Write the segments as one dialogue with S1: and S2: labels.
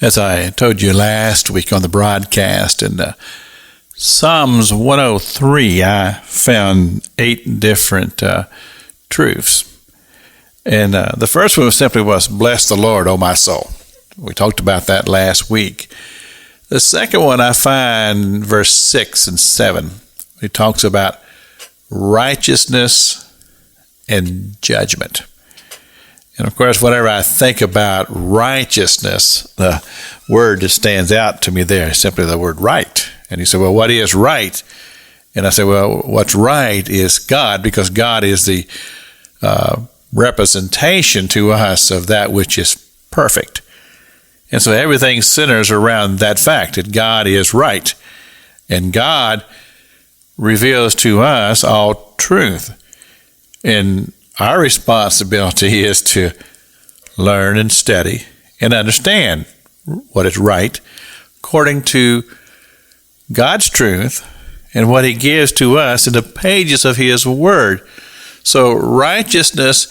S1: As I told you last week on the broadcast, in Psalms 103, I found 8 different truths. And the first one simply was, "Bless the Lord, O my soul." We talked about that last week. The second one I find verse 6 and 7. It talks about righteousness and judgment. And of course, whenever I think about righteousness, the word that stands out to me there is simply the word right. And you say, well, what is right? And I say, well, what's right is God, because God is the representation to us of that which is perfect. And so everything centers around that fact, that God is right. And God reveals to us all truth. And our responsibility is to learn and study and understand what is right according to God's truth and what He gives to us in the pages of His Word. So righteousness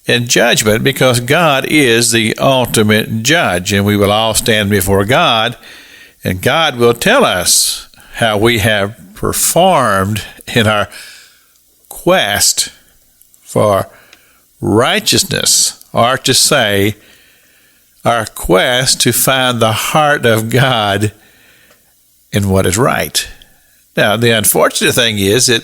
S1: and judgment, because God is the ultimate judge, and we will all stand before God, and God will tell us how we have performed in our quest for righteousness, or to say, our quest to find the heart of God in what is right. Now, the unfortunate thing is that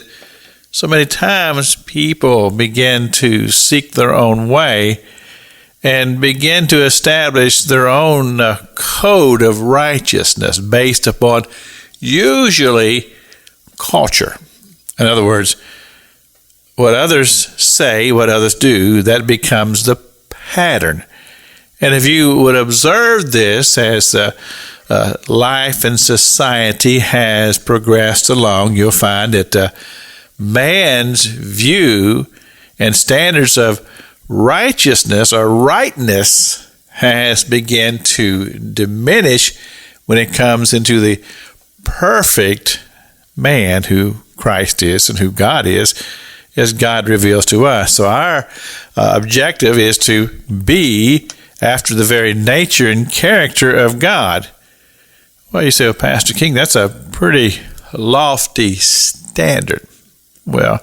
S1: so many times people begin to seek their own way and begin to establish their own code of righteousness based upon usually culture. In other words, what others say, what others do, that becomes the pattern. And if you would observe this as life and society has progressed along, you'll find that man's view and standards of righteousness or rightness has begun to diminish when it comes into the perfect man who Christ is and who God is, as God reveals to us. So our objective is to be after the very nature and character of God. Well, you say, well, Pastor King, that's a pretty lofty standard. Well,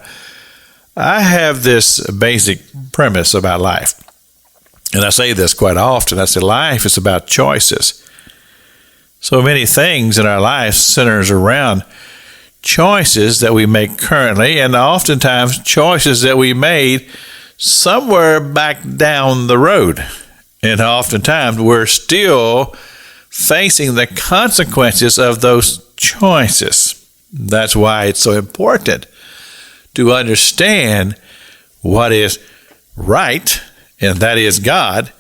S1: I have this basic premise about life, and I say this quite often. I say life is about choices. So many things in our life centers around choices that we make currently, and oftentimes choices that we made somewhere back down the road. And oftentimes we're still facing the consequences of those choices. That's why it's so important to understand what is right, and that is God.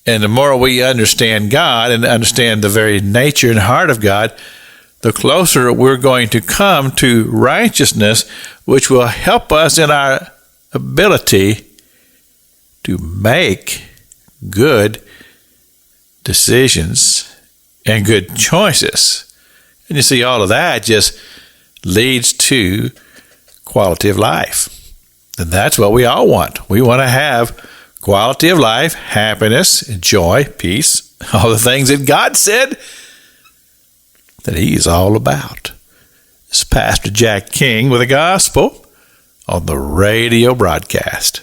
S1: And the more we understand God and understand the very nature and heart of God, the closer we're going to come to righteousness, which will help us in our ability to make good decisions and good choices. And you see, all of that just leads to quality of life. And that's what we all want. We want to have quality of life, happiness, joy, peace, all the things that God said that He's all about. This is Pastor Jack King with the gospel on the radio broadcast.